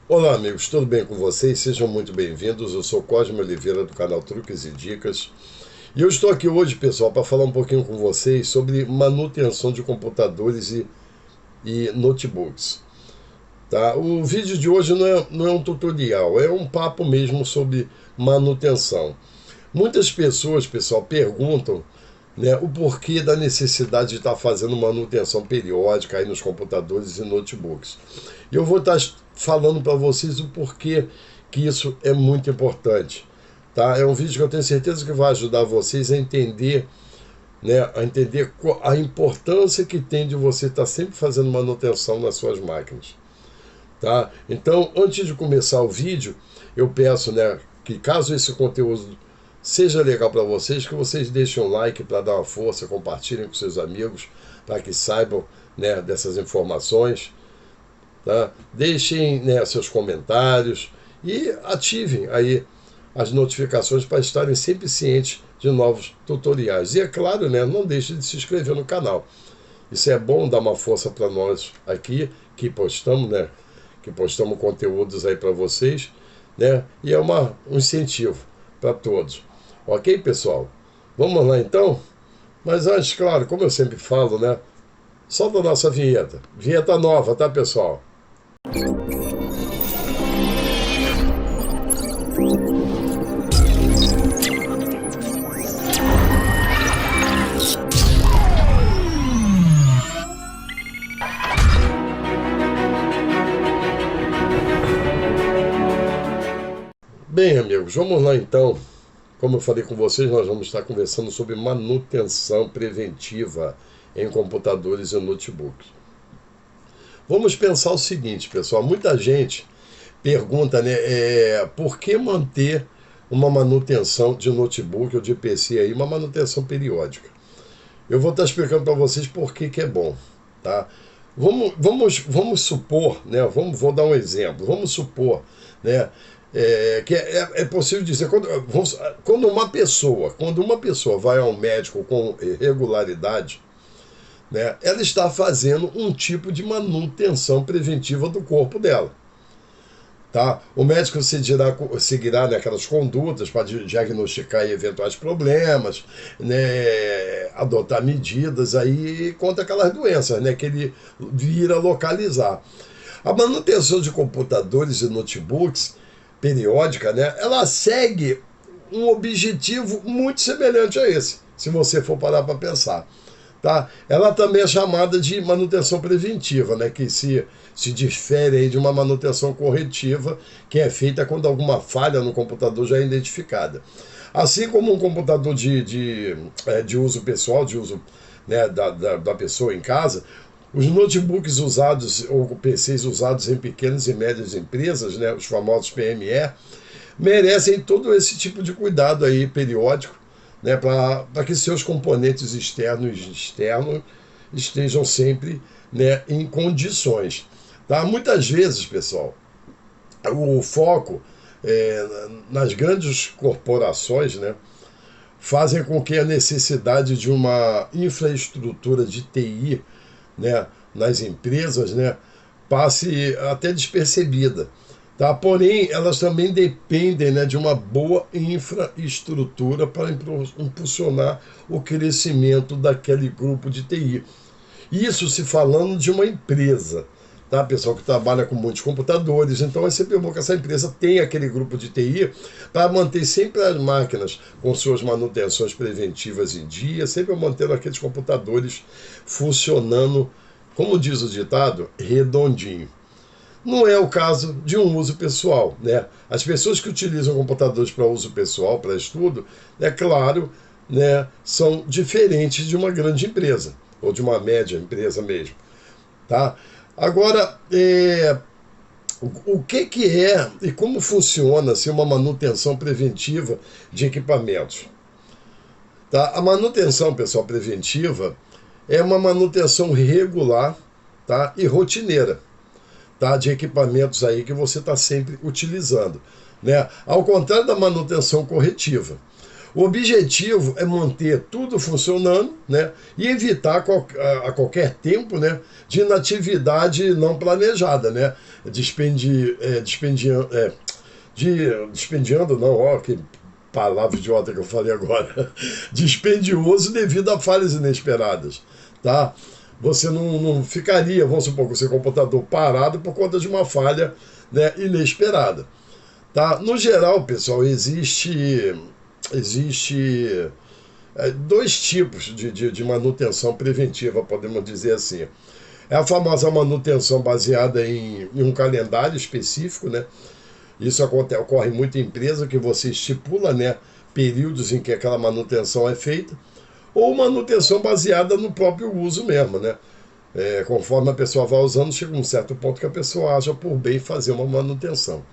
Olá amigos, tudo bem com vocês? Sejam muito bem-vindos. Eu sou Cosme Oliveira do canal Truques e Dicas e eu estou aqui hoje, pessoal, para falar um pouquinho com vocês sobre manutenção de computadores e notebooks. Tá? O vídeo de hoje não é um tutorial, é um papo mesmo sobre manutenção. Muitas pessoas, pessoal, perguntam, né, o porquê da necessidade de estar fazendo manutenção periódica aí nos computadores e notebooks. E eu vou estar falando para vocês o porquê que isso é muito importante. Tá? É um vídeo que eu tenho certeza que vai ajudar vocês a entender, né, a importância que tem de você estar sempre fazendo manutenção nas suas máquinas. Tá? Então, antes de começar o vídeo, eu peço, né, que caso esse conteúdo seja legal para vocês, que vocês deixem um like para dar uma força, compartilhem com seus amigos, para que saibam, né, dessas informações. Tá? Deixem, né, seus comentários e ativem aí as notificações para estarem sempre cientes de novos tutoriais. E é claro, né, não deixe de se inscrever no canal. Isso é bom dar uma força para nós aqui que postamos, né, que postamos conteúdos aí para vocês, né, e é um incentivo para todos. Ok, pessoal? Vamos lá então? Mas antes, claro, como eu sempre falo, né, solta a nossa vinheta. Vinheta nova, tá, pessoal? Bem, amigos, vamos lá então. Como eu falei com vocês, nós vamos estar conversando sobre manutenção preventiva em computadores e notebooks. Vamos pensar o seguinte, pessoal. Muita gente pergunta, né, por que manter uma manutenção de notebook ou de PC aí, uma manutenção periódica? Eu vou estar explicando para vocês por que é bom, tá? Vamos supor, né? Vou dar um exemplo. Vamos supor, né? Que é possível dizer quando uma pessoa vai ao médico com regularidade, né? Ela está fazendo um tipo de manutenção preventiva do corpo dela. Tá? O médico seguirá naquelas condutas para diagnosticar eventuais problemas, né, adotar medidas aí contra aquelas doenças, né, que ele vira localizar. A manutenção de computadores e notebooks periódica, né, ela segue um objetivo muito semelhante a esse, se você for parar para pensar. Tá? Ela também é chamada de manutenção preventiva, né, que se difere aí de uma manutenção corretiva, que é feita quando alguma falha no computador já é identificada. Assim como um computador de uso pessoal, de uso, né, da pessoa em casa, os notebooks usados, ou PCs usados em pequenas e médias empresas, né, os famosos PME, merecem todo esse tipo de cuidado aí periódico, né, para que seus componentes externos e externos estejam sempre, né, em condições. Tá? Muitas vezes, pessoal, o foco nas grandes corporações, né, fazem com que a necessidade de uma infraestrutura de TI, né, nas empresas, né, passe até despercebida. Tá? Porém, elas também dependem, né, de uma boa infraestrutura para impulsionar o crescimento daquele grupo de TI. Isso se falando de uma empresa, tá? Pessoal que trabalha com muitos computadores, então é sempre bom que essa empresa tenha aquele grupo de TI para manter sempre as máquinas com suas manutenções preventivas em dia, sempre mantendo aqueles computadores funcionando, como diz o ditado, redondinho. Não é o caso de um uso pessoal, né? As pessoas que utilizam computadores para uso pessoal, para estudo, é claro, né, são diferentes de uma grande empresa, ou de uma média empresa mesmo. Tá? Agora, o que é e como funciona assim, uma manutenção preventiva de equipamentos? Tá? A manutenção, pessoal, preventiva é uma manutenção regular, tá, e rotineira, tá, de equipamentos aí que você está sempre utilizando, né? Ao contrário da manutenção corretiva. O objetivo é manter tudo funcionando, né, e evitar a qualquer tempo, né, de inatividade não planejada, né, dispendiando, não, ó, que palavra idiota que eu falei agora, dispendioso devido a falhas inesperadas, tá? Você não ficaria, vamos supor, com o seu computador parado por conta de uma falha, né, inesperada. Tá? No geral, pessoal, existe dois tipos de manutenção preventiva, podemos dizer assim. É a famosa manutenção baseada em um calendário específico, né? Isso ocorre muito em empresa, que você estipula, né, períodos em que aquela manutenção é feita, ou manutenção baseada no próprio uso mesmo, né? Conforme a pessoa vai usando, chega um certo ponto que a pessoa acha por bem fazer uma manutenção.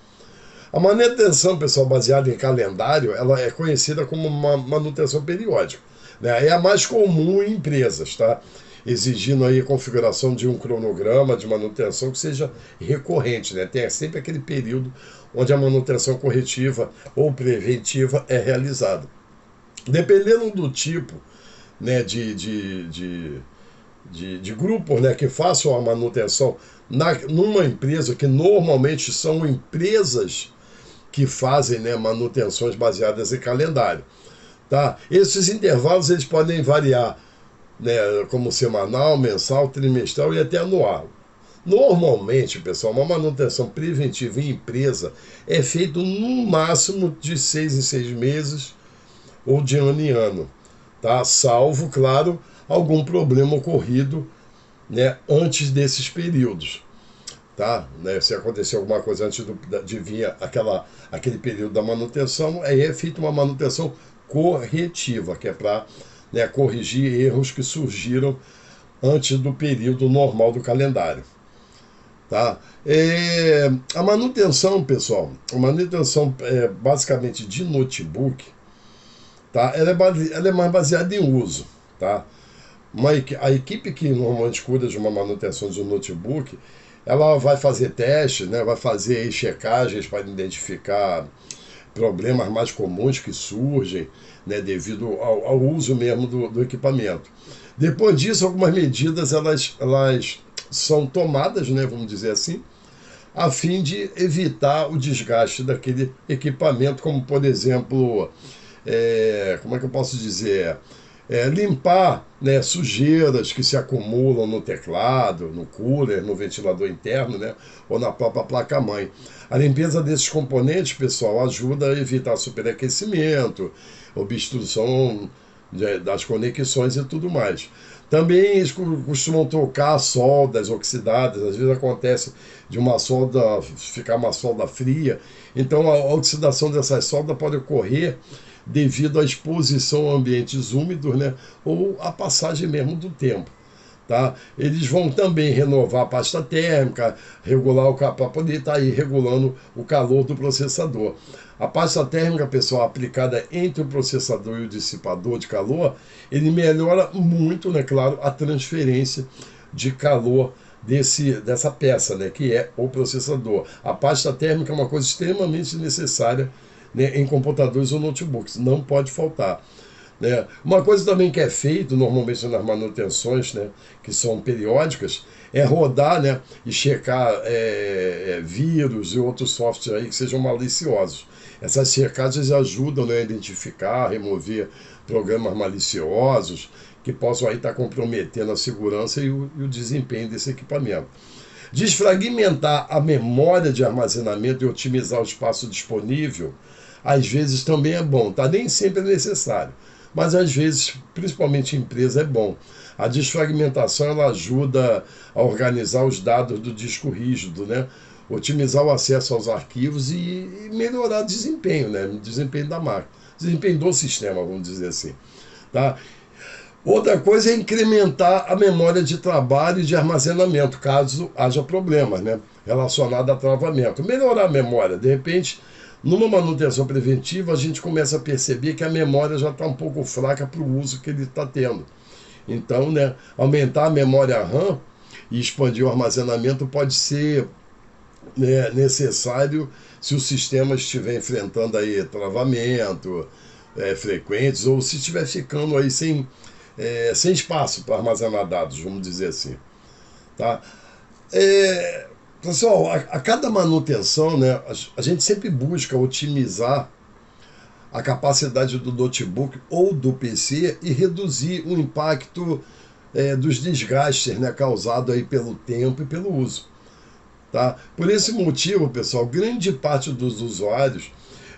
A manutenção, pessoal, baseada em calendário, ela é conhecida como uma manutenção periódica, né? É a mais comum em empresas, tá? Exigindo aí a configuração de um cronograma de manutenção que seja recorrente, né? Tem sempre aquele período onde a manutenção corretiva ou preventiva é realizada. Dependendo do tipo, né, de grupos, né, que façam a manutenção numa empresa, que normalmente são empresas que fazem, né, manutenções baseadas em calendário. Tá? Esses intervalos eles podem variar, né, como semanal, mensal, trimestral e até anual. Normalmente, pessoal, uma manutenção preventiva em empresa é feita no máximo de 6 em 6 meses ou de ano em ano, tá? Salvo, claro, algum problema ocorrido, né, antes desses períodos. Tá? Né, se acontecer alguma coisa antes de vir aquele período da manutenção, aí é feita uma manutenção corretiva, que é para, né, corrigir erros que surgiram antes do período normal do calendário. Tá? A manutenção, pessoal, a manutenção basicamente de notebook, tá? Ela é mais baseada em uso. Tá? A equipe que normalmente cuida de uma manutenção de um notebook, ela vai fazer testes, né, vai fazer checagens para identificar problemas mais comuns que surgem, né, devido ao uso mesmo do equipamento. Depois disso, algumas medidas elas são tomadas, né, vamos dizer assim, a fim de evitar o desgaste daquele equipamento, como, por exemplo, como é que eu posso dizer? Limpar, né, sujeiras que se acumulam no teclado, no cooler, no ventilador interno, né, ou na própria placa-mãe. A limpeza desses componentes, pessoal, ajuda a evitar superaquecimento, obstrução das conexões e tudo mais. Também eles costumam trocar soldas oxidadas, às vezes acontece de uma solda ficar uma solda fria, então a oxidação dessas soldas pode ocorrer devido à exposição a ambientes úmidos, né, ou a passagem mesmo do tempo. Tá? Eles vão também renovar a pasta térmica, regular o para poder estar aí regulando o calor do processador. A pasta térmica, pessoal, aplicada entre o processador e o dissipador de calor, ele melhora muito, né, claro, a transferência de calor dessa peça, né, que é o processador. A pasta térmica é uma coisa extremamente necessária, né, em computadores ou notebooks, não pode faltar. Né? Uma coisa também que é feito normalmente nas manutenções, né, que são periódicas, é rodar, né, e checar vírus e outros softwares aí que sejam maliciosos. Essas checagens ajudam, né, a identificar, remover programas maliciosos que possam aí estar comprometendo a segurança e o desempenho desse equipamento. Desfragmentar a memória de armazenamento e otimizar o espaço disponível, às vezes também é bom, tá? Nem sempre é necessário, mas às vezes, principalmente em empresa, é bom. A desfragmentação ela ajuda a organizar os dados do disco rígido, né? Otimizar o acesso aos arquivos e melhorar o desempenho, né? O desempenho da máquina, desempenho do sistema, vamos dizer assim. Tá? Outra coisa é incrementar a memória de trabalho e de armazenamento, caso haja problemas, né, relacionados a travamento. Melhorar a memória, de repente, numa manutenção preventiva, a gente começa a perceber que a memória já está um pouco fraca para o uso que ele está tendo. Então, né, aumentar a memória RAM e expandir o armazenamento pode ser, né, necessário se o sistema estiver enfrentando aí travamento, frequentes, ou se estiver ficando aí sem espaço para armazenar dados, vamos dizer assim. Tá? Pessoal, a cada manutenção, né, a gente sempre busca otimizar a capacidade do notebook ou do PC e reduzir o impacto dos desgastes, né, causados aí pelo tempo e pelo uso. Tá? Por esse motivo, pessoal, grande parte dos usuários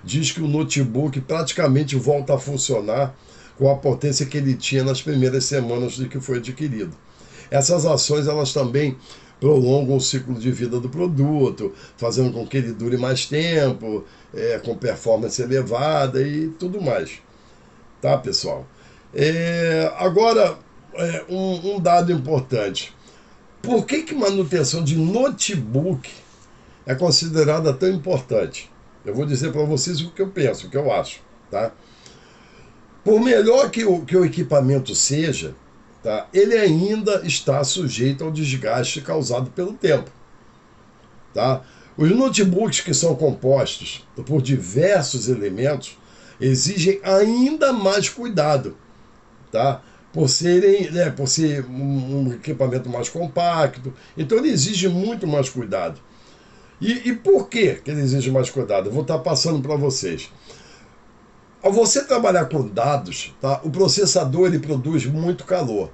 diz que o notebook praticamente volta a funcionar com a potência que ele tinha nas primeiras semanas de que foi adquirido. Essas ações, elas também prolongam o ciclo de vida do produto, fazendo com que ele dure mais tempo, com performance elevada e tudo mais. Tá, pessoal? Agora, um dado importante. Por que manutenção de notebook é considerada tão importante? Eu vou dizer para vocês o que eu penso, o que eu acho. Tá? Por melhor que o equipamento seja, tá, ele ainda está sujeito ao desgaste causado pelo tempo. Tá? Os notebooks que são compostos por diversos elementos exigem ainda mais cuidado, tá? Por ser um equipamento mais compacto, então ele exige muito mais cuidado. E por que ele exige mais cuidado? Eu vou estar passando para vocês. Ao você trabalhar com dados, tá, o processador ele produz muito calor.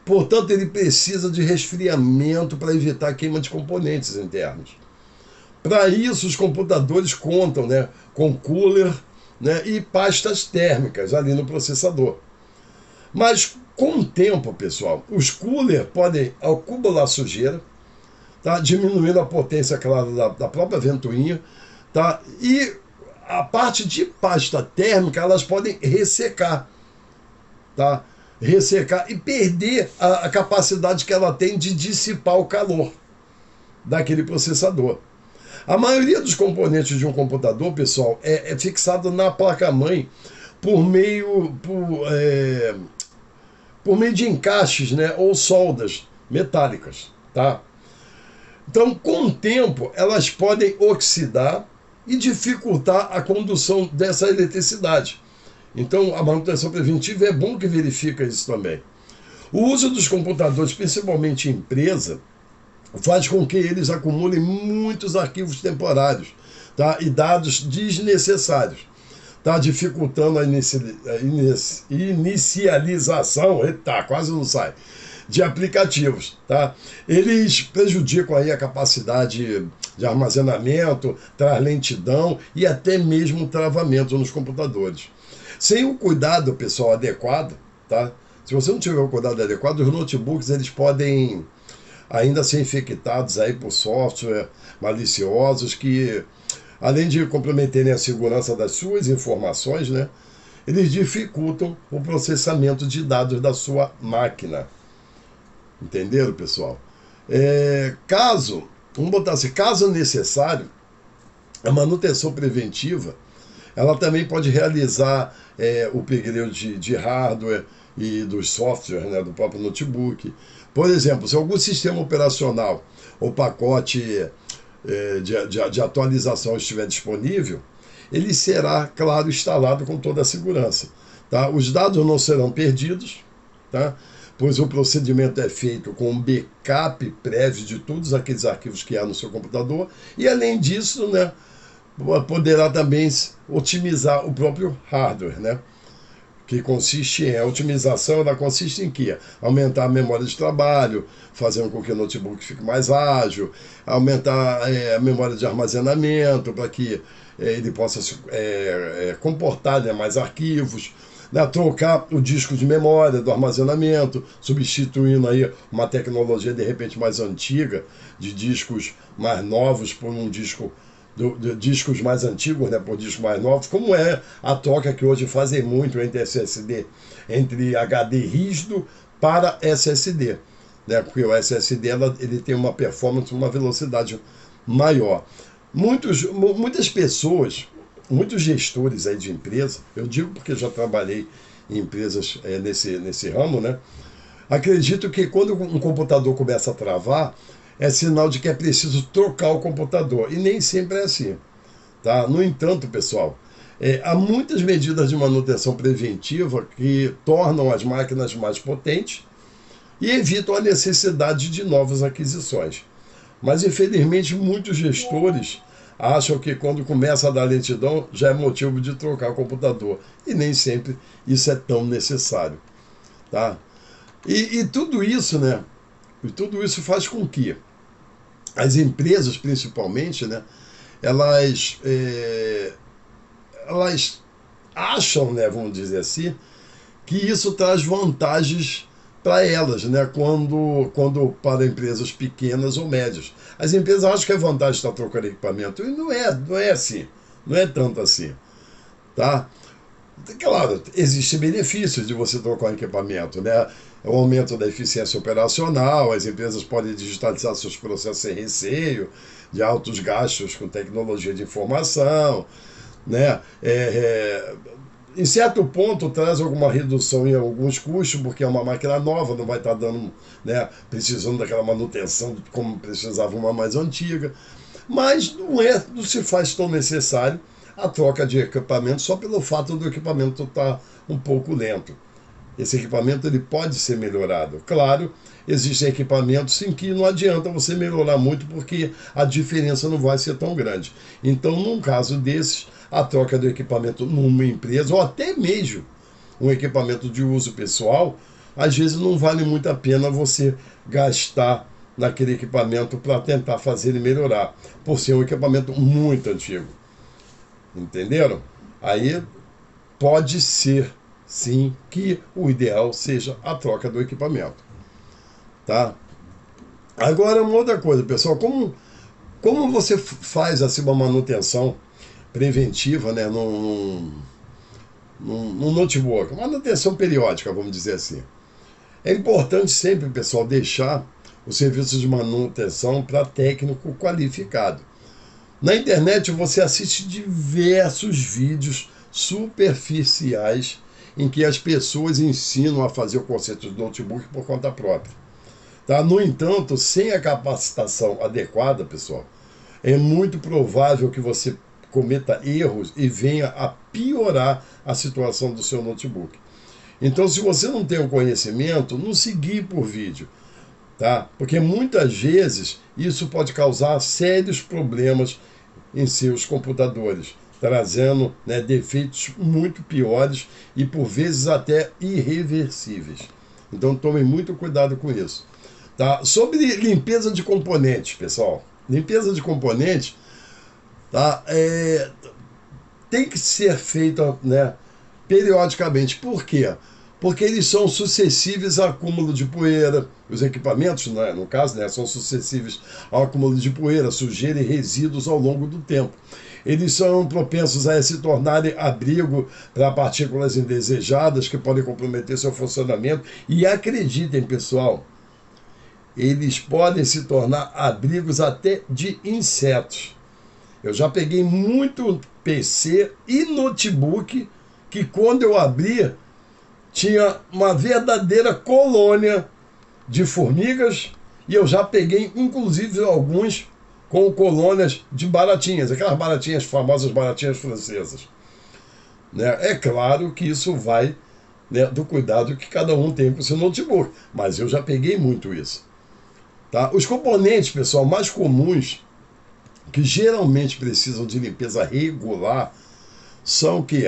Portanto, ele precisa de resfriamento para evitar queima de componentes internos. Para isso, os computadores contam, né, com cooler, né, e pastas térmicas ali no processador. Mas, com o tempo, pessoal, os coolers podem acumular sujeira, tá, diminuindo a potência, claro, da própria ventoinha, tá, e a parte de pasta térmica, elas podem ressecar, tá? Ressecar e perder a capacidade que ela tem de dissipar o calor daquele processador. A maioria dos componentes de um computador, pessoal, é fixado na placa-mãe por meio de encaixes, né, ou soldas metálicas, tá? Então, com o tempo, elas podem oxidar e dificultar a condução dessa eletricidade. Então, a manutenção preventiva é bom que verifica isso também. O uso dos computadores, principalmente em empresa, faz com que eles acumulem muitos arquivos temporários, tá? E dados desnecessários, tá? Dificultando a inicialização, quase não sai, de aplicativos. Tá? Eles prejudicam aí a capacidade de armazenamento, traz lentidão e até mesmo travamento nos computadores. Sem o cuidado, pessoal, adequado, tá? Se você não tiver o cuidado adequado, os notebooks eles podem ainda ser infectados aí por software maliciosos que, além de comprometerem a segurança das suas informações, né, eles dificultam o processamento de dados da sua máquina. Entenderam, pessoal? Vamos botar assim, caso necessário, a manutenção preventiva, ela também pode realizar o upgrade de hardware e dos softwares, né, do próprio notebook. Por exemplo, se algum sistema operacional ou pacote de atualização estiver disponível, ele será, claro, instalado com toda a segurança. Tá? Os dados não serão perdidos, tá? Pois o procedimento é feito com um backup prévio de todos aqueles arquivos que há no seu computador e, além disso, né, poderá também otimizar o próprio hardware, né? Que consiste a otimização, ela consiste em quê? Aumentar a memória de trabalho, fazendo com que o notebook fique mais ágil, aumentar a memória de armazenamento para que ele possa comportar, né, mais arquivos, né, trocar o disco de memória do armazenamento, substituindo aí uma tecnologia de repente mais antiga, de discos mais novos por um disco de discos mais antigos, né, por discos mais novos, como é a troca que hoje fazem muito entre SSD, entre HD rígido para SSD, né, porque o SSD ele tem uma performance, uma velocidade maior. Muitas pessoas, muitos gestores aí de empresa, eu digo porque já trabalhei em empresas nesse ramo, né, acredito que quando um computador começa a travar, é sinal de que é preciso trocar o computador. E nem sempre é assim. Tá? No entanto, pessoal, Há muitas medidas de manutenção preventiva que tornam as máquinas mais potentes e evitam a necessidade de novas aquisições. Mas, infelizmente, muitos gestores acham que quando começa a dar lentidão já é motivo de trocar o computador. E nem sempre isso é tão necessário. Tá? E tudo isso, né? E tudo isso faz com que as empresas, principalmente, né, elas acham, né, vamos dizer assim, que isso traz vantagens para elas, né, quando para empresas pequenas ou médias. As empresas acham que é vantagem estar trocando equipamento, e não é assim, não é tanto assim, tá? Claro, existem benefícios de você trocar um equipamento, né? O aumento da eficiência operacional, as empresas podem digitalizar seus processos sem receio de altos gastos com tecnologia de informação, né? Em certo ponto traz alguma redução em alguns custos, porque é uma máquina nova, não vai estar dando, né, precisando daquela manutenção como precisava uma mais antiga, mas não se faz tão necessário a troca de equipamento só pelo fato do equipamento estar um pouco lento. Esse equipamento ele pode ser melhorado. Claro, existem equipamentos em que não adianta você melhorar muito porque a diferença não vai ser tão grande. Então, num caso desses, a troca do equipamento numa empresa, ou até mesmo um equipamento de uso pessoal, às vezes não vale muito a pena você gastar naquele equipamento para tentar fazer ele melhorar, por ser um equipamento muito antigo. Entenderam? Aí pode ser, sim, que o ideal seja a troca do equipamento. Tá? Agora, uma outra coisa, pessoal, como você faz assim, uma manutenção preventiva, né, num notebook, manutenção periódica, vamos dizer assim. É importante sempre, pessoal, deixar o serviço de manutenção para técnico qualificado. Na internet você assiste diversos vídeos superficiais em que as pessoas ensinam a fazer o conserto de notebook por conta própria. Tá? No entanto, sem a capacitação adequada, pessoal, é muito provável que você cometa erros e venha a piorar a situação do seu notebook. Então, se você não tem o conhecimento, não se guie por vídeo, tá? Porque muitas vezes isso pode causar sérios problemas em seus computadores, trazendo, né, defeitos muito piores e por vezes até irreversíveis. Então tome muito cuidado com isso. Tá? Sobre limpeza de componentes, pessoal. Limpeza de componentes, tá? Tem que ser feita, né, periodicamente. Por quê? Porque eles são suscetíveis a acúmulo de poeira. Os equipamentos, né, no caso, né, são suscetíveis ao acúmulo de poeira, sujeira e resíduos ao longo do tempo. Eles são propensos a se tornarem abrigo para partículas indesejadas que podem comprometer seu funcionamento. E acreditem, pessoal, eles podem se tornar abrigos até de insetos. Eu já peguei muito PC e notebook que quando eu abri, tinha uma verdadeira colônia de formigas e eu já peguei, inclusive, alguns com colônias de baratinhas, aquelas baratinhas famosas, baratinhas francesas. Né? É claro que isso vai, né, do cuidado que cada um tem com o seu notebook, mas eu já peguei muito isso. Tá? Os componentes, pessoal, mais comuns, que geralmente precisam de limpeza regular, são o que?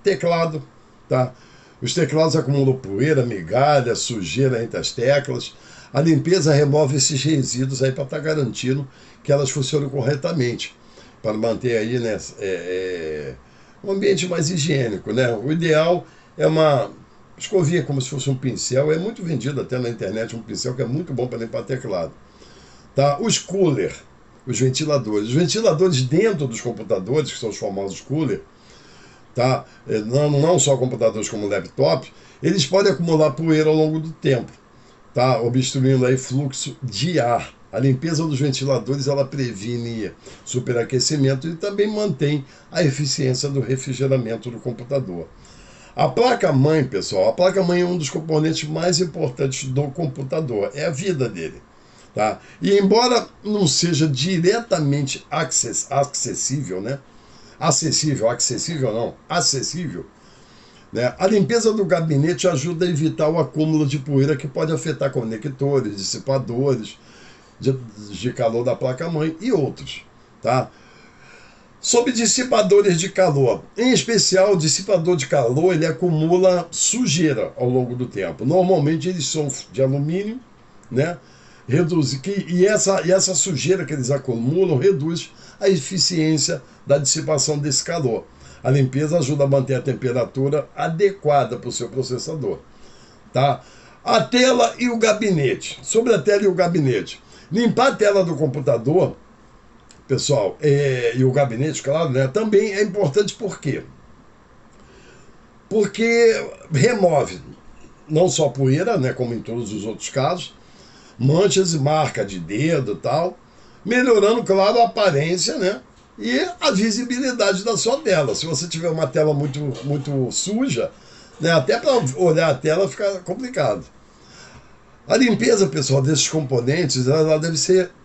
Teclado, tá? Os teclados acumulam poeira, migalha, sujeira entre as teclas. A limpeza remove esses resíduos aí para estar garantindo que elas funcionem corretamente, para manter aí, né, um ambiente mais higiênico, né? O ideal é uma escovinha como se fosse um pincel. É muito vendido até na internet um pincel que é muito bom para limpar teclado. Tá? Os cooler, os ventiladores. Os ventiladores dentro dos computadores, que são os famosos cooler, tá? Não só computadores como laptops, eles podem acumular poeira ao longo do tempo, tá? Obstruindo aí fluxo de ar. A limpeza dos ventiladores ela previne superaquecimento e também mantém a eficiência do refrigeramento do computador. A placa-mãe, pessoal, a placa-mãe é um dos componentes mais importantes do computador, é a vida dele. Tá? E embora não seja diretamente acessível, né, acessível não, acessível, né? A limpeza do gabinete ajuda a evitar o acúmulo de poeira que pode afetar conectores, dissipadores de calor da placa-mãe e outros, tá? Sobre dissipadores de calor, em especial o dissipador de calor, ele acumula sujeira ao longo do tempo. Normalmente eles são de alumínio, né? E essa sujeira que eles acumulam reduz a eficiência da dissipação desse calor. A limpeza ajuda a manter a temperatura adequada para o seu processador, tá? A tela e o gabinete. Sobre a tela e o gabinete. Limpar a tela do computador, pessoal, e o gabinete, claro, né, também é importante. Por quê? Porque remove não só poeira, né, como em todos os outros casos, manchas e marca de dedo e tal, melhorando, claro, a aparência, né, e a visibilidade da sua tela. Se você tiver uma tela muito suja, né, até para olhar a tela fica complicado. A limpeza, pessoal, desses componentes, ela deve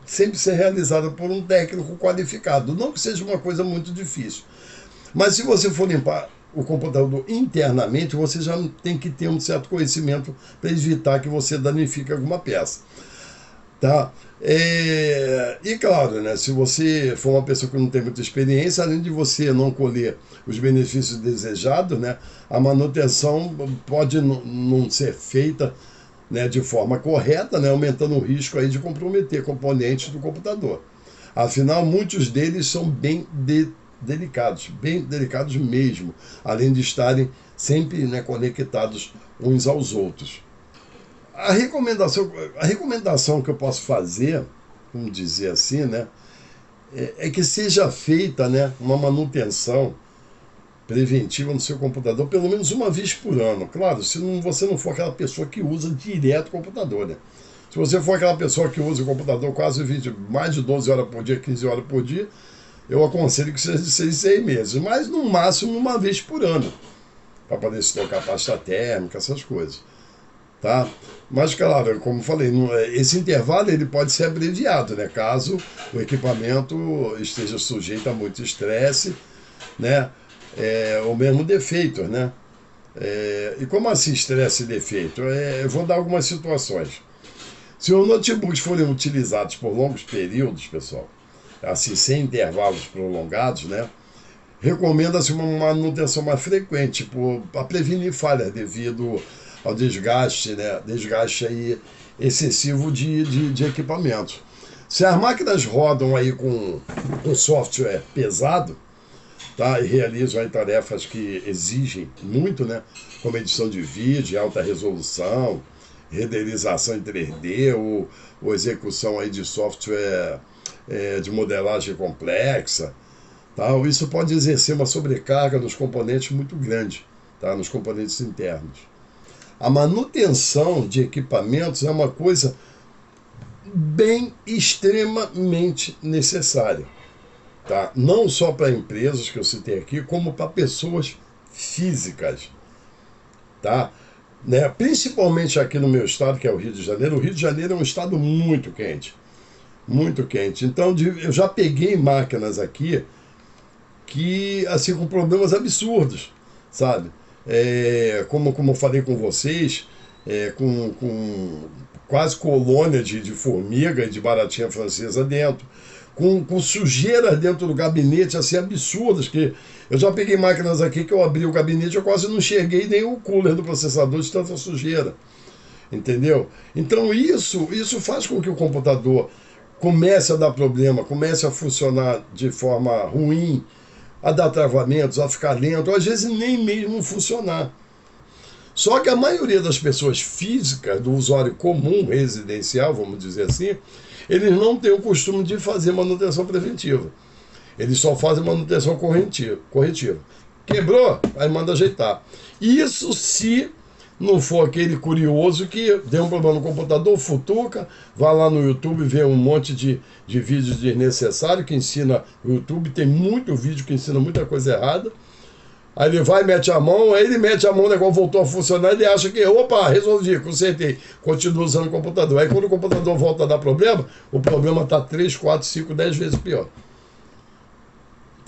sempre ser realizada por um técnico qualificado. Não que seja uma coisa muito difícil. Mas se você for limpar o computador internamente, você já tem que ter um certo conhecimento para evitar que você danifique alguma peça. Tá? E claro, né, se você for uma pessoa que não tem muita experiência, além de você não colher os benefícios desejados, né, a manutenção pode não ser feita, né, de forma correta, né, aumentando o risco aí de comprometer componentes do computador. Afinal, muitos deles são bem delicados mesmo, além de estarem sempre, né, conectados uns aos outros. A recomendação que eu posso fazer, vamos dizer assim, né, é que seja feita, né, uma manutenção preventiva no seu computador pelo menos uma vez por ano. Claro, se você não for aquela pessoa que usa direto o computador, né? Se você for aquela pessoa que usa o computador quase mais de 12 horas por dia, 15 horas por dia, eu aconselho que seja de 6 meses, mas no máximo uma vez por ano, para poder se trocar pasta térmica, essas coisas, tá? Mas claro, como eu falei, esse intervalo ele pode ser abreviado, né? Caso o equipamento esteja sujeito a muito estresse, né? Ou mesmo defeitos, né? E como assim estresse e defeito? Eu vou dar algumas situações. Se os notebooks forem utilizados por longos períodos, pessoal, assim, sem intervalos prolongados, né, recomenda-se uma manutenção mais frequente, para prevenir falhas devido ao desgaste, né, aí excessivo de equipamentos. Se as máquinas rodam aí com software pesado, tá, e realizam aí tarefas que exigem muito, né, como edição de vídeo, alta resolução, renderização em 3D ou execução aí de software de modelagem complexa, tá? Isso pode exercer uma sobrecarga nos componentes muito grande, tá? Nos componentes internos. A manutenção de equipamentos é uma coisa bem extremamente necessária, tá? Não só para empresas que eu citei aqui, como para pessoas físicas, tá? Né? Principalmente aqui no meu estado, que é o Rio de Janeiro. O Rio de Janeiro é um estado muito quente. Muito quente. Então, eu já peguei máquinas aqui que, assim, com problemas absurdos, sabe? Como eu falei com vocês, com quase colônia de formiga e de baratinha francesa dentro, com sujeira dentro do gabinete, assim, absurdas, que eu já peguei máquinas aqui que eu abri o gabinete, eu quase não enxerguei nem o cooler do processador de tanta sujeira, entendeu? Então isso faz com que o computador comece a dar problema, comece a funcionar de forma ruim, a dar travamentos, a ficar lento, ou às vezes nem mesmo funcionar. Só que a maioria das pessoas físicas, do usuário comum, residencial, vamos dizer assim, eles não têm o costume de fazer manutenção preventiva. Eles só fazem manutenção corretiva. Quebrou, aí manda ajeitar. Isso se não for aquele curioso que deu um problema no computador, futuca, vai lá no YouTube, vê um monte de vídeos desnecessários que ensina. O YouTube tem muito vídeo que ensina muita coisa errada. Aí ele vai, mete a mão, o negócio voltou a funcionar, ele acha que, opa, resolvi, consertei, continua usando o computador. Aí quando o computador volta a dar problema, o problema está 3, 4, 5, 10 vezes pior.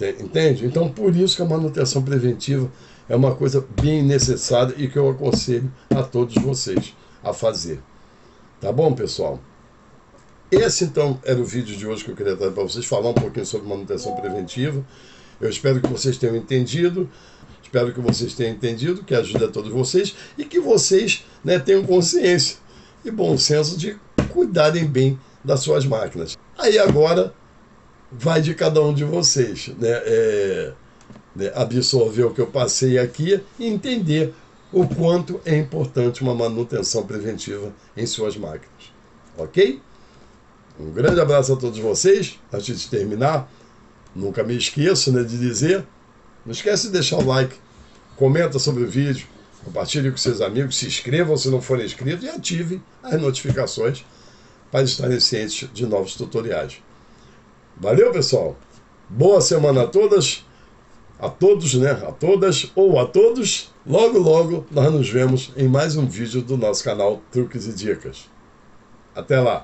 Entende? Então, por isso que a manutenção preventiva é uma coisa bem necessária e que eu aconselho a todos vocês a fazer. Tá bom, pessoal? Esse, então, era o vídeo de hoje que eu queria trazer para vocês, falar um pouquinho sobre manutenção preventiva. Eu espero que vocês tenham entendido. Espero que vocês tenham entendido, que ajude a todos vocês e que vocês, né, tenham consciência e bom senso de cuidarem bem das suas máquinas. Aí agora vai de cada um de vocês, né, absorver o que eu passei aqui e entender o quanto é importante uma manutenção preventiva em suas máquinas. Ok? Um grande abraço a todos vocês. Antes de terminar, nunca me esqueço, né, de dizer, não esquece de deixar o like, comenta sobre o vídeo, compartilhe com seus amigos, se inscrevam se não forem inscritos e ative as notificações para estarem cientes de novos tutoriais. Valeu, pessoal! Boa semana a todas, a todos, né? A todas ou a todos. Logo, logo, nós nos vemos em mais um vídeo do nosso canal Truques e Dicas. Até lá!